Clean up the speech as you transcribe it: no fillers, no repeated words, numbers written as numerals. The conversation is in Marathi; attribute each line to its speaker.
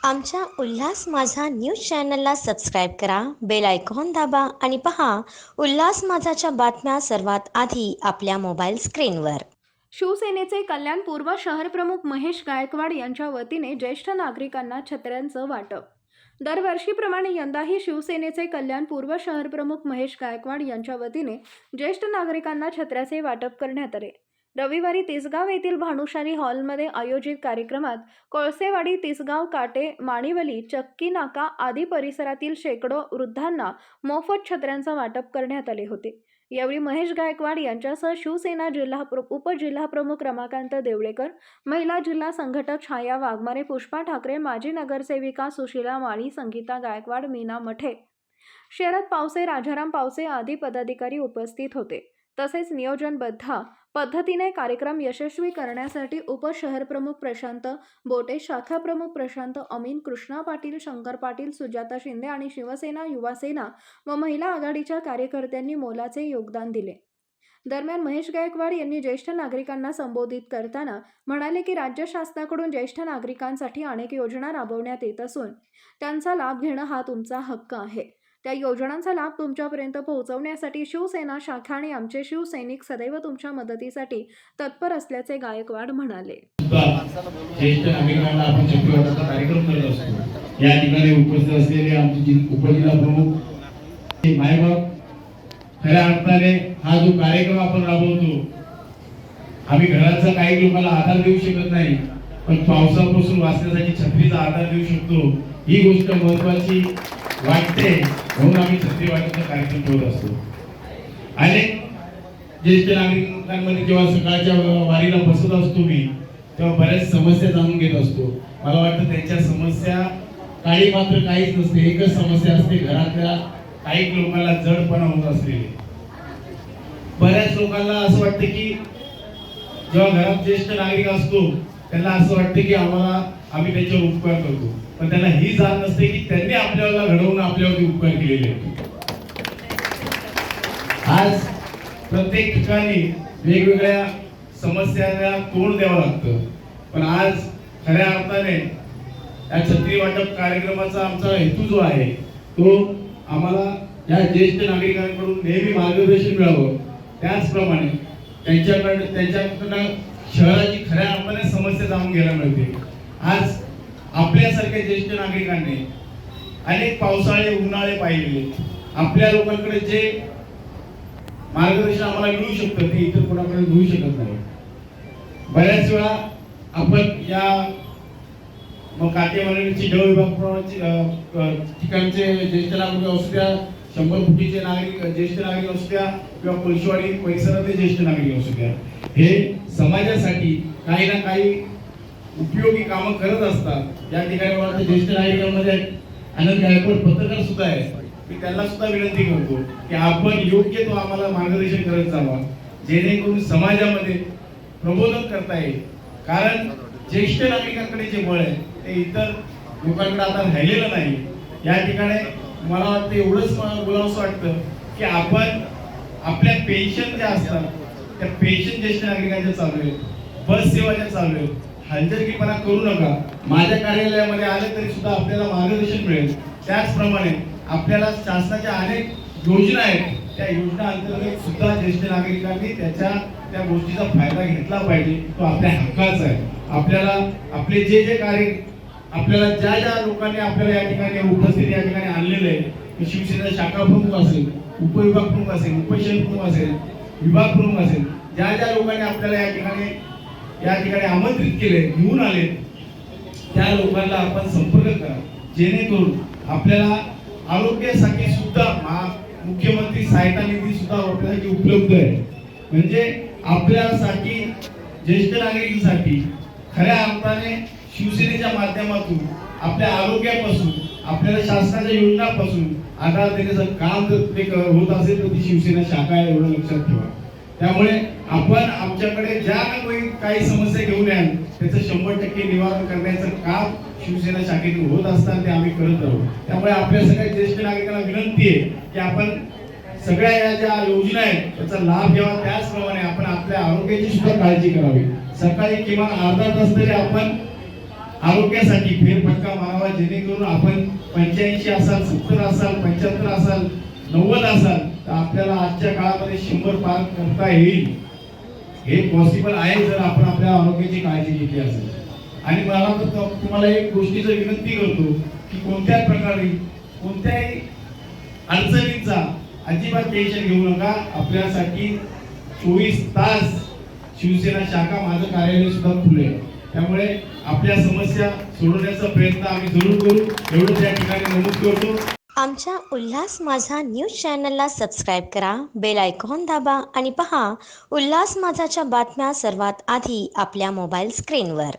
Speaker 1: आमच्या उल्हास माझा न्यूज चॅनलला सबस्क्राईब करा, बेल आयकॉन दाबा आणि पहा उल्हास माझाच्या बातम्या सर्वात आधी आपल्या मोबाईल स्क्रीनवर.
Speaker 2: शिवसेनेचे कल्याण पूर्व शहरप्रमुख महेश गायकवाड यांच्या वतीने ज्येष्ठ नागरिकांना छत्र्यांचं वाटप. दरवर्षीप्रमाणे यंदाही शिवसेनेचे कल्याण पूर्व शहरप्रमुख महेश गायकवाड यांच्या वतीने ज्येष्ठ नागरिकांना छत्र्याचे वाटप करण्यात आले. रविवारी तिसगाव येथील भानुशाली हॉलमध्ये आयोजित कार्यक्रमात कोळसेवाडी, तिसगाव, काटे, माणिवली, चक्की नाका आदी परिसरातील शेकडो वृद्धांना मोफत छत्र्यांचं वाटप करण्यात आले होते. यावेळी महेश गायकवाड यांच्यासह शिवसेना उपजिल्हाप्रमुख रमाकांत देवळेकर, महिला जिल्हा संघटक छाया वाघमारे, पुष्पा ठाकरे, माजी नगरसेविका सुशीला माळी, संगीता गायकवाड, मीना मठे, शरद पावसे, राजाराम पावसे आदी पदाधिकारी उपस्थित होते. तसेच नियोजनबद्ध पद्धतीने कार्यक्रम यशस्वी करण्यासाठी उपशहरप्रमुख प्रशांत बोटे, शाखाप्रमुख प्रशांत अमीन, कृष्णा पाटील, शंकर पाटील, सुजाता शिंदे आणि शिवसेना, युवासेना व महिला आघाडीच्या कार्यकर्त्यांनी मोलाचे योगदान दिले. दरम्यान महेश गायकवाड यांनी ज्येष्ठ नागरिकांना संबोधित करताना म्हणाले की राज्य शासनाकडून ज्येष्ठ नागरिकांसाठी अनेक योजना राबवण्यात येत असून त्यांचा लाभ घेणं हा तुमचा हक्क आहे. त्या योजनांचा लाभ तुमच्यापर्यंत पोहोचवण्यासाठी शिवसेना शाखा आणि आमचे शिवसैनिक सदैव तुमच्या मदतीसाठी तत्पर असल्याचे गायकवाड म्हणाले.
Speaker 3: ज्येष्ठ नागरिकांना आपण छत्रवादाचा कार्यक्रम करत असतो. या ठिकाणी उपस्थित असलेले आमचे उपजिल्हा प्रमुख मायबाप, खऱ्या अर्थाने हा जो कार्यक्रम आपण राबवतो, आम्ही घराचा काही लोकांना आधार देऊ शकत नाही, पण पावसापासून वाचण्यासाठी छत्रीचा आधार देऊ शकतो. ही गोष्ट महत्वाची वाटते, म्हणून आम्ही छत्री वाटपचा कार्यक्रम ठेवत असतो. अनेक ज्येष्ठ नागरिकांमध्ये जेव्हा सकाळच्या वारीला बसत असतो मी, तेव्हा बऱ्याच समस्या जाणून घेत असतो. मला वाटतं त्यांच्या समस्या काही मात्र काहीच नसते. एकच समस्या असते, घरातल्या काही लोकांना जडपणा होत असलेले. बऱ्याच लोकांना असं वाटतं की जेव्हा घरात ज्येष्ठ नागरिक असतो त्यांना असं वाटतं की आम्ही त्याच्यावर उपकार करतो, पण त्यांना ही जाण नसते की त्यांनी आपल्याला घडवून आपल्यावरती उपकार केलेले आहेत. आज प्रत्येक ठिकाणी वेगवेगळ्या समस्यांना तोंड द्यावं लागतं, पण आज खऱ्या अर्थाने या छत्री वाटप कार्यक्रमाचा आमचा हेतू जो आहे तो आम्हाला या ज्येष्ठ नागरिकांकडून नेहमी मार्गदर्शन मिळावं. त्याचप्रमाणे त्यांच्याकडनं शहराची खऱ्या अर्थाने समस्या जाणून घ्यायला मिळते. आज आपल्यासारख्या ज्येष्ठ नागरिकांनी अनेक पावसाळे, उन्हाळे पाहिलेले. आपल्या लोकांकडे जे मार्गदर्शन आम्हाला मिळू शकतं ते इतर कोणाकडे मिळू शकत नाही. बऱ्याच वेळा आपण या काटेवाडीची ड विभाग ठिकाणचे ज्येष्ठ नागरिक असू द्या, 100 फुटीचे ज्येष्ठ नागरिक असू द्या, किंवा कोळशेवाडी परिसरातले ज्येष्ठ नागरिक असू द्या, हे समाजासाठी काही ना काही उपयोगी कामं करत असतात. या ठिकाणी मला ज्येष्ठ नागरिकांमध्ये आनंद गायकवाड पत्रकार सुद्धा आहे. मी त्यांना सुद्धा विनंती करतो की आपण योग्य तो आम्हाला मार्गदर्शन करत जावा, जेणेकरून समाजामध्ये प्रबोधन करता येईल. कारण ज्येष्ठ नागरिकांकडे जे बळ आहे ते इतर लोकांकडे आता राहिलेलं नाही. या ठिकाणी मला वाटतं एवढंच बोलावंसं वाटतं की आपण आपल्या पेन्शन ज्या असतात त्या पेन्शन ज्येष्ठ नागरिकांच्या चालू आहेत, बस सेवा ज्या चालू आहेत, हलगर्जीपणा करू नका. माझ्या कार्यालयामध्ये आले तरी सुद्धा आपल्याला मार्गदर्शन मिळेल. त्याचप्रमाणे आपल्याला शासनाच्या अनेक योजना आहेत, त्या योजना अंतर्गत सुद्धा ज्येष्ठ नागरिकांनी त्या गोष्टीचा फायदा घेतला पाहिजे. तो आपल्या हक्काचा आहे. आपल्याला आपले जे कार्य आपल्याला ज्या लोकांनी आपल्याला या ठिकाणी उपस्थित या ठिकाणी आणलेलं आहे, शिवसेना शाखा प्रमुख असेल, उपविभाग प्रमुख असेल, उपशहर प्रमुख असेल, विभाग प्रमुख असेल, ज्या लोकांनी आपल्याला या ठिकाणी आमंत्रित केले, घेऊन आले, त्या लोकांना आपण संपर्क करा, जेणेकरून आपल्याला आरोग्यासाठी सुद्धा मुख्यमंत्री सहायता निधी सुद्धा आपल्यासाठी उपलब्ध आहे. म्हणजे आपल्यासाठी ज्येष्ठ नागरिकांसाठी खऱ्या अर्थाने शिवसेनेच्या माध्यमातून आपल्या आरोग्यापासून, आपल्याला शासनाच्या योजनांपासून आधार देण्याचं काम जर ते होत असेल तर ती शिवसेना शाखा आहे, एवढं लक्षात ठेवा. त्यामुळे आपण आमच्याकडे ज्या काही समस्या घेऊन याल त्याचं 100% निवारण करण्याचं काम शिवसेना शाखेतून होत असताना ते आम्ही करत राहू. त्यामुळे आपल्या सगळ्या ज्येष्ठ नागरिकांना विनंती आहे की आपण सगळ्या या ज्या योजना आहेत त्याचा लाभ घ्यावा. त्याचप्रमाणे आपण आपल्या आरोग्याची सुद्धा काळजी करावी. सकाळी किमान अर्धा तास तरी आपण आरोग्यासाठी फेरफटका मारावा, जेणेकरून आपण 85 असाल, 70 असाल, 75 असाल, 90 असाल तर आपल्याला आजच्या काळामध्ये 100 पार करता येईल. हे पॉसिबल आहे जर आपण आपल्या आरोग्याची काळजी घेतली असेल. आणि मला तर तुम्हाला एक गोष्टीचं विनंती करतो की कोणत्याही प्रकारे कोणत्याही अडचणींचा अजिबात टेन्शन घेऊ नका. आपल्यासाठी 24 तास शिवसेना शाखा माझं कार्यालय सुद्धा खुले आहे. त्यामुळे आपल्या समस्या सोडवण्याचा प्रयत्न आम्ही जरूर करू, एवढं त्या ठिकाणी नमूद करतो.
Speaker 1: आमच्या उल्हास माझा न्यूज चॅनलला सबस्क्राईब करा, बेल आयकॉन दाबा आणि पहा उल्हास माझाच्या बातम्या सर्वात आधी आपल्या मोबाईल स्क्रीनवर.